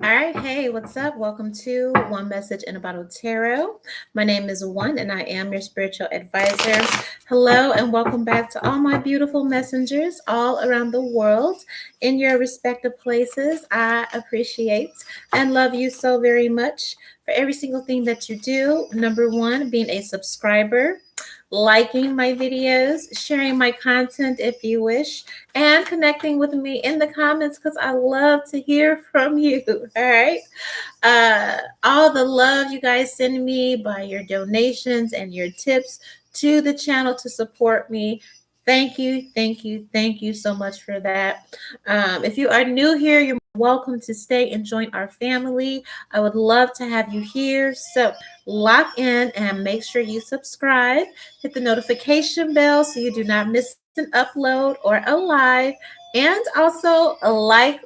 All right, hey, what's up? Welcome to One Message in a Bottle Tarot. My name is One, and I am your spiritual advisor. Hello, and welcome back to all my beautiful messengers all around the world in your respective places. I appreciate and love you so very much for every single thing that you do. Number one, being a subscriber, liking my videos, sharing my content if you wish, and connecting with me in the comments because I love to hear from you. All right. All the love you guys send me by your donations and your tips to the channel to support me. Thank you, thank you, thank you so much for that. If you are new here, you're welcome to stay and join our family. I would love to have you here. So lock in and make sure you subscribe. Hit the notification bell so you do not miss an upload or a live. And also like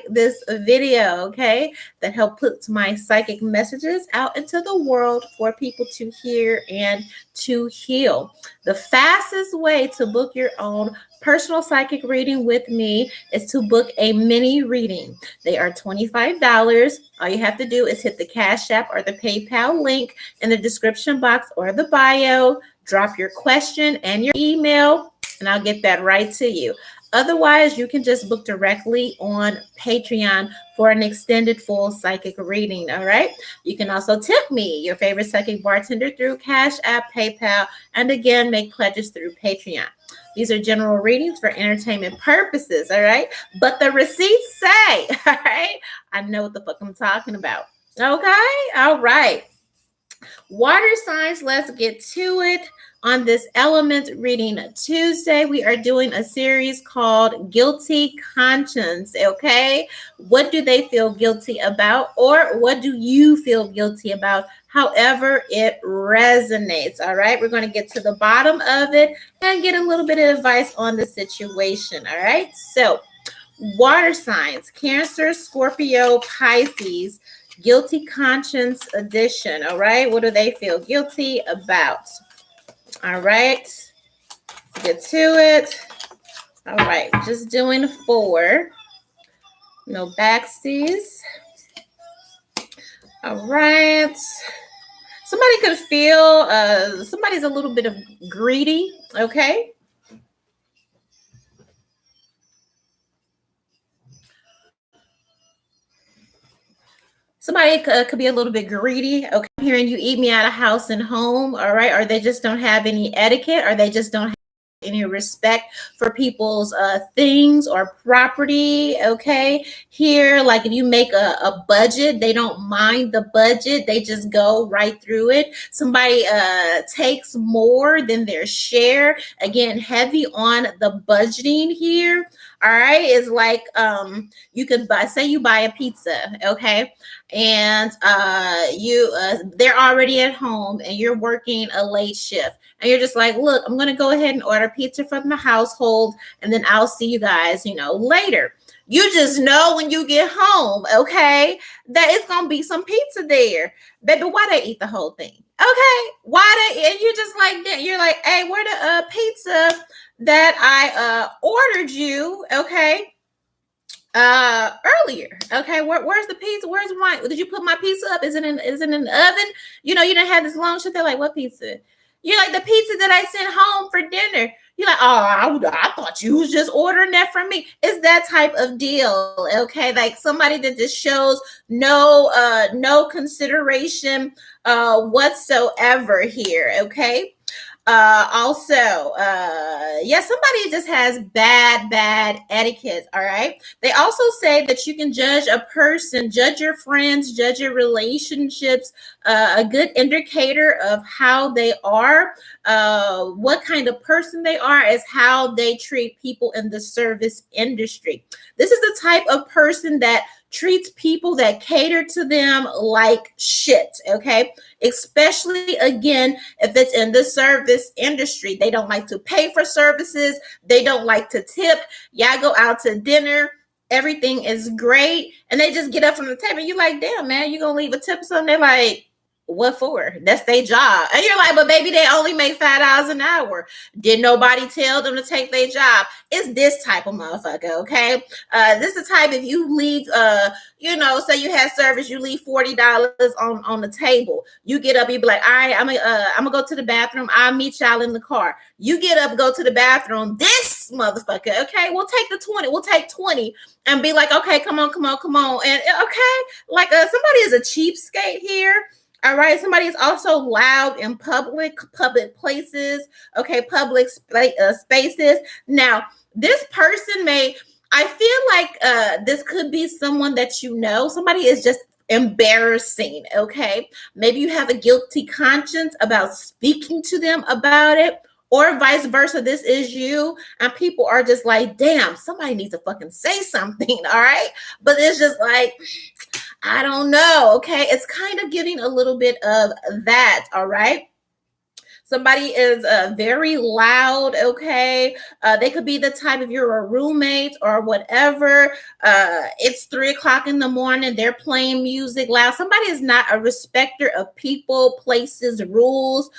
this video, okay? That help put my psychic messages out into the world for people to hear and to heal. The fastest way to book your own personal psychic reading with me is to book a mini reading. They are $25. All you have to do is hit the Cash App or the PayPal link in the description box or the bio. Drop your question and your email, and I'll get that right to you. Otherwise, you can just book directly on Patreon for an extended full psychic reading, all right? You can also tip me, your favorite psychic bartender, through Cash App, PayPal, and again, make pledges through Patreon. These are general readings for entertainment purposes, all right? But the receipts say, all right? I know what the fuck I'm talking about, okay? All right. Water signs, let's get to it. On this Element Reading Tuesday, we are doing a series called Guilty Conscience, okay? What do they feel guilty about, or what do you feel guilty about? However it resonates, all right? We're going to get to the bottom of it and get a little bit of advice on the situation, all right? So, water signs, Cancer, Scorpio, Pisces, Guilty Conscience edition, all right? What do they feel guilty about? All right, let's get to it. All right, just doing 4. No backsies. All right. Somebody could feel somebody's a little bit of greedy, okay? Somebody could be a little bit greedy. Okay, I'm hearing you eat me out of house and home. All right, or they just don't have any etiquette, or they just don't have any respect for people's things or property. Okay, here, like if you make a budget, they don't mind the budget, they just go right through it. Somebody takes more than their share. Again, heavy on the budgeting here. All right, it's like you could buy, say you buy a pizza, okay, and they're already at home and you're working a late shift, and you're just like, look, I'm gonna go ahead and order pizza from the household, and then I'll see you guys, later. You just know when you get home, okay, that it's gonna be some pizza there. Baby, why they eat the whole thing? Okay, why they? And you're just like that. You're like, hey, where the pizza that I ordered you, okay, earlier, okay, where's the pizza? Where's my? Did you put my pizza up? Is it in the oven? You didn't have this long shit. They're like, what pizza? You're like, the pizza that I sent home for dinner. You're like, oh, I thought you was just ordering that from me. It's that type of deal, okay? Like somebody that just shows no consideration whatsoever here, okay? Somebody just has bad etiquette. All right. They also say that you can judge a person, judge your friends, judge your relationships. A good indicator of how they are, what kind of person they are, is how they treat people in the service industry. This is the type of person that treats people that cater to them like shit, okay? Especially, again, if it's in the service industry. They don't like to pay for services. They don't like to tip. Y'all go out to dinner. Everything is great. And they just get up from the table. You're like, damn, man, you going to leave a tip or something? They're like, What for? That's their job. And you're like, but baby, they only make $5 an hour. Did nobody tell them to take their job? It's this type of motherfucker, okay? This is the type, if you leave, say you had service, you leave $40 on the table. You get up, you be like, all right, I'm gonna go to the bathroom. I'll meet y'all in the car. You get up, go to the bathroom. This motherfucker, okay, we'll take the 20. We'll take 20 and be like, okay, come on. And okay, like somebody is a cheapskate here. All right. Somebody is also loud in public places. Okay. Public spaces. Now, this person I feel like this could be someone that you know. Somebody is just embarrassing. Okay. Maybe you have a guilty conscience about speaking to them about it. Or vice versa, this is you, and people are just like, damn, somebody needs to fucking say something, all right? But it's just like, I don't know, okay? It's kind of giving a little bit of that, all right? Somebody is very loud, okay? They could be the type, if you're a roommate or whatever, it's 3:00 in the morning, they're playing music loud. Somebody is not a respecter of people, places, rules,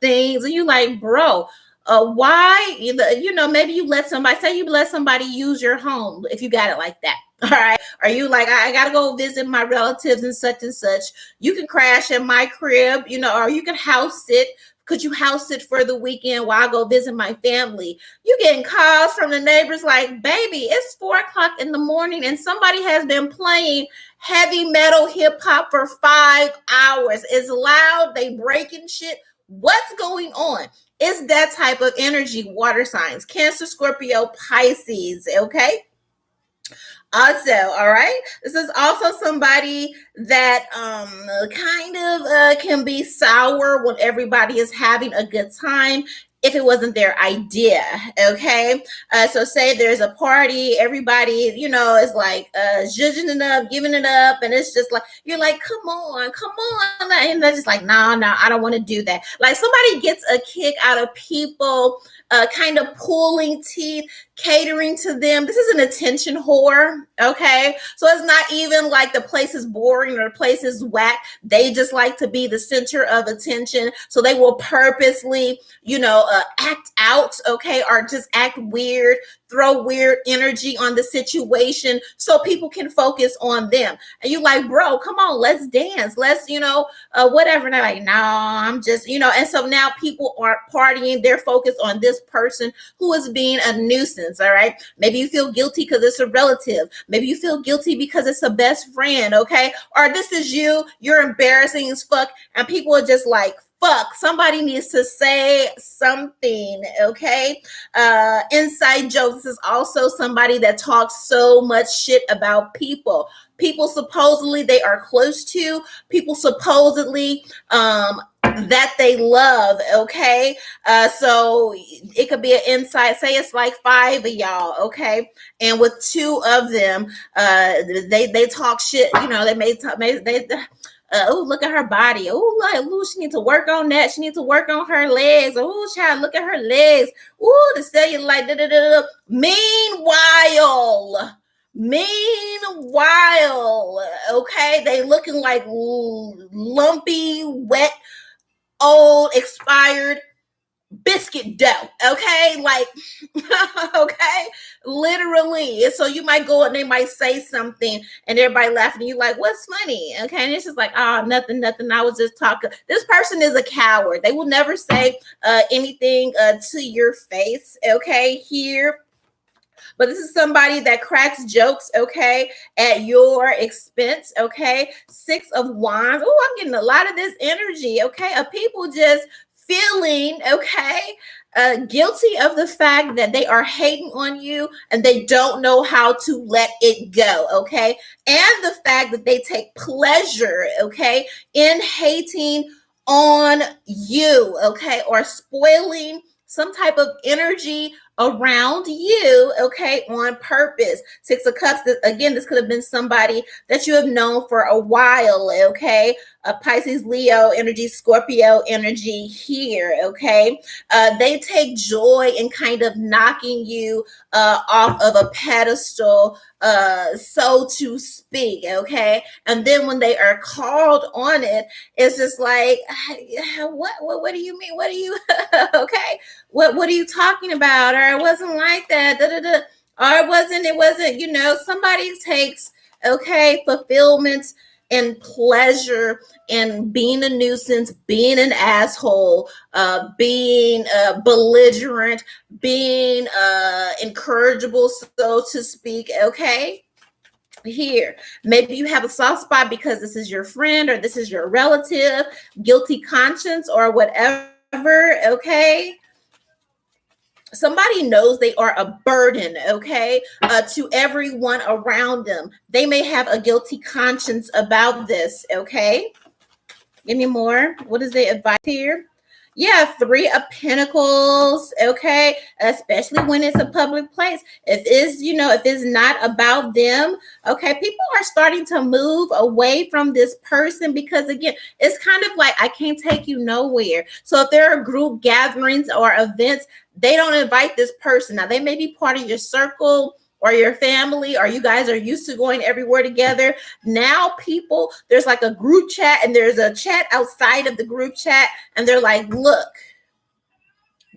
things. And you're like, bro, why? Maybe you let somebody use your home if you got it like that. All right. Are you like, I got to go visit my relatives and such. You can crash at my crib, or you can house it. Could you house it for the weekend while I go visit my family? You getting calls from the neighbors like, baby, it's 4:00 in the morning and somebody has been playing heavy metal hip hop for 5 hours. It's loud. They breaking shit. What's going on? It's that type of energy, water signs, Cancer, Scorpio, Pisces. Okay. Also, all right, this is also somebody that kind of can be sour when everybody is having a good time if it wasn't their idea, okay? So say there's a party, everybody, is like zhuzhing it up, giving it up, and it's just like, you're like, come on, and they're just like, no, I don't want to do that. Like somebody gets a kick out of people kind of pulling teeth, catering to them. This is an attention whore, okay? So it's not even like the place is boring or the place is whack. They just like to be the center of attention. So they will purposely, act out, okay? Or just act weird, throw weird energy on the situation so people can focus on them. And you like, bro, come on, let's dance. Let's, whatever. And they're like, no, I'm just, and so now people aren't partying. They're focused on this person who is being a nuisance. All right. Maybe you feel guilty because it's a relative. Maybe you feel guilty because it's a best friend. Okay. Or this is you're embarrassing as fuck. And people are just like, fuck, somebody needs to say something, okay? Inside jokes. This is also somebody that talks so much shit about people. People supposedly they are close to, people supposedly that they love, okay? So it could be an inside, say it's like 5 of y'all, okay? And with 2 of them, they talk shit, they may talk, oh, look at her body. Oh, she needs to work on that. She needs to work on her legs. Oh, child, look at her legs. Oh, the cellulite. Da, da, da, da. Meanwhile, okay, they looking like lumpy, wet, old, expired biscuit dough, okay? Like, okay, literally. So you might go and they might say something and everybody laughing. And you like, what's funny? Okay, and it's just like, oh, nothing. I was just talking. This person is a coward. They will never say anything to your face, okay, here. But this is somebody that cracks jokes, okay, at your expense, okay? 6 of Wands. Oh, I'm getting a lot of this energy, okay, of people just feeling, okay, guilty of the fact that they are hating on you and they don't know how to let it go, okay? And the fact that they take pleasure, okay, in hating on you, okay, or spoiling some type of energy around you, okay, on purpose. Six of Cups, again, this could have been somebody that you have known for a while, okay? Pisces, Leo energy, Scorpio energy here, okay? They take joy in kind of knocking you off of a pedestal, so to speak, okay? And then when they are called on it, it's just like, what do you mean? What do you, okay? What are you talking about? Or it wasn't like that, da, da, da. Or it wasn't, somebody takes, okay, fulfillment and pleasure in being a nuisance, being an asshole, being belligerent, being incorrigible, so to speak, okay? Here, maybe you have a soft spot because this is your friend or this is your relative, guilty conscience or whatever, okay? Somebody knows they are a burden, okay, to everyone around them. They may have a guilty conscience about this, okay? Give me more. What is the advice here? Yeah, Three of Pentacles, okay, especially when it's a public place. If it's not about them, okay, people are starting to move away from this person because, again, it's kind of like, I can't take you nowhere. So if there are group gatherings or events, they don't invite this person. Now, they may be part of your circle or your family, or you guys are used to going everywhere together. Now there's like a group chat and there's a chat outside of the group chat and they're like, look,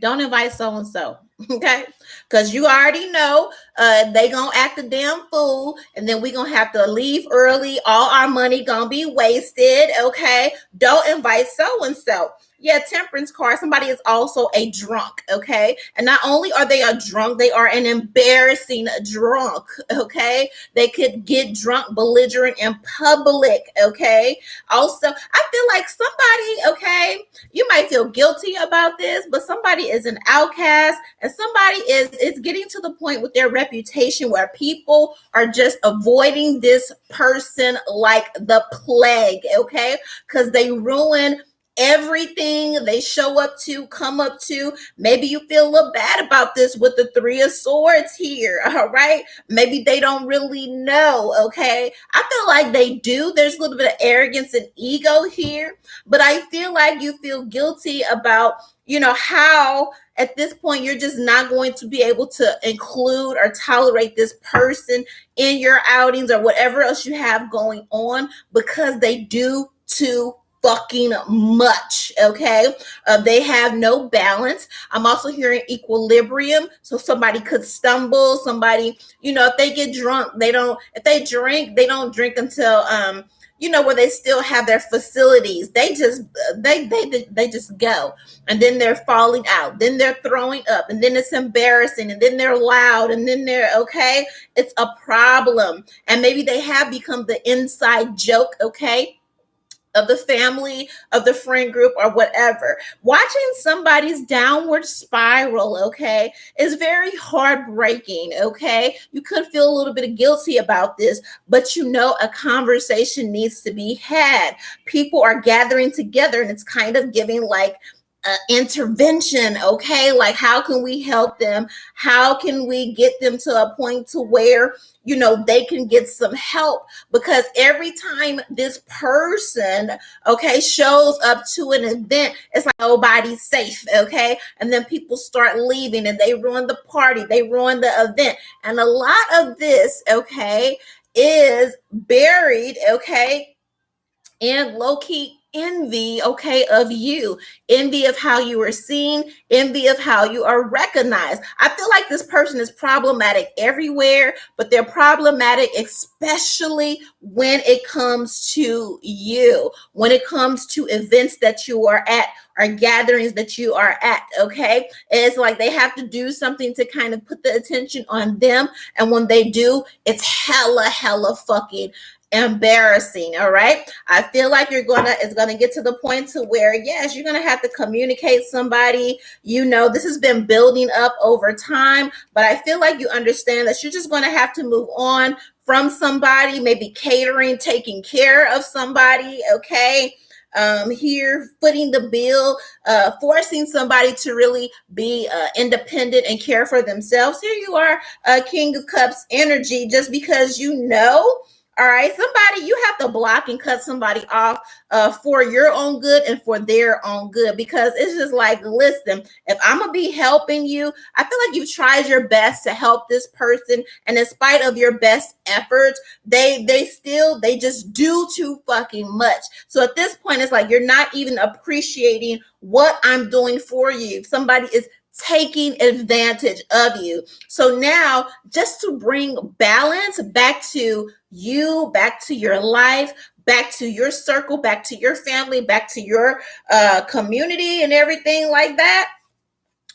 don't invite so-and-so, okay? Because you already know they gonna act a damn fool and then we gonna have to leave early. All our money gonna be wasted, okay? Don't invite so-and-so. Yeah, Temperance card. Somebody is also a drunk, okay? And not only are they a drunk, they are an embarrassing drunk, okay? They could get drunk, belligerent in public, okay? Also, I feel like somebody, okay, you might feel guilty about this, but somebody is an outcast and somebody is getting to the point with their reputation where people are just avoiding this person like the plague, okay? Because they ruin everything they show up to, come up to. Maybe you feel a little bad about this with the Three of Swords here, all right? Maybe they don't really know, okay? I feel like they do. There's a little bit of arrogance and ego here, but I feel like you feel guilty about, how at this point you're just not going to be able to include or tolerate this person in your outings or whatever else you have going on because they do too fucking much, okay? They have no balance. I'm also hearing equilibrium. So somebody could stumble. Somebody, if they get drunk, if they drink, they don't drink until, where they still have their facilities. They just go, and then they're falling out, then they're throwing up, and then it's embarrassing, and then they're loud, and then they're okay. It's a problem, and maybe they have become the inside joke, okay, of the family, of the friend group, or whatever. Watching somebody's downward spiral, okay, is very heartbreaking, okay? You could feel a little bit of guilty about this, but a conversation needs to be had. People are gathering together and it's kind of giving like intervention, okay? Like, how can we help them? How can we get them to a point to where they can get some help? Because every time this person, okay, shows up to an event, it's like nobody's safe, okay? And then people start leaving and they ruin the party, they ruin the event. And a lot of this, okay, is buried, okay, in low-key envy, okay, of you, envy of how you are seen, envy of how you are recognized. I feel like this person is problematic everywhere, but they're problematic especially when it comes to you, when it comes to events that you are at or gatherings that you are at, okay? It's like they have to do something to kind of put the attention on them, and when they do, it's hella fucking embarrassing. All right, I feel like it's gonna get to the point to where, yes, you're gonna have to communicate somebody. This has been building up over time, but I feel like you understand that you're just gonna have to move on from somebody, maybe catering, taking care of somebody, okay? here footing the bill, forcing somebody to really be independent and care for themselves. Here you are, King of Cups energy, just because you know. All right, somebody, you have to block and cut somebody off for your own good and for their own good, because it's just like, listen, if I'm gonna be helping you, I feel like you've tried your best to help this person, and in spite of your best efforts, they just do too fucking much. So at this point, it's like you're not even appreciating what I'm doing for you. Somebody is taking advantage of you. So now, just to bring balance back to you, back to your life, back to your circle, back to your family, back to your community and everything like that,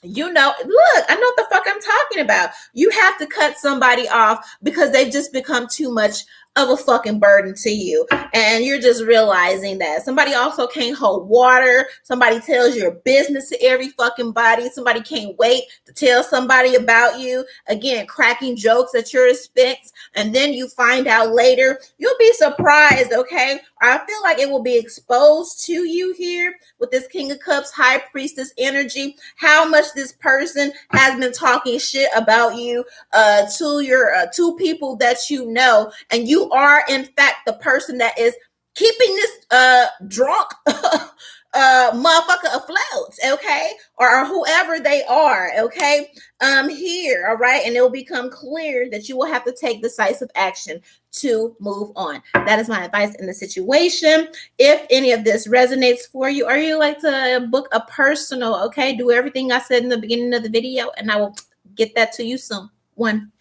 you know, look, I know what the fuck I'm talking about. You have to cut somebody off because they've just become too much of a fucking burden to you. And you're just realizing that. Somebody also can't hold water. Somebody tells your business to every fucking body. Somebody can't wait to tell somebody about you. Again, cracking jokes at your expense. And then you find out later. You'll be surprised, okay? I feel like it will be exposed to you here with this King of Cups, High Priestess energy, how much this person has been talking shit about you to your two people that you know, and you are in fact the person that is keeping this drunk motherfucker afloat, okay, or whoever they are, okay, here, all right, and it will become clear that you will have to take decisive action to move on. That is my advice in the situation. If any of this resonates for you, or you like to book a personal, okay, do everything I said in the beginning of the video, and I will get that to you soon. 1.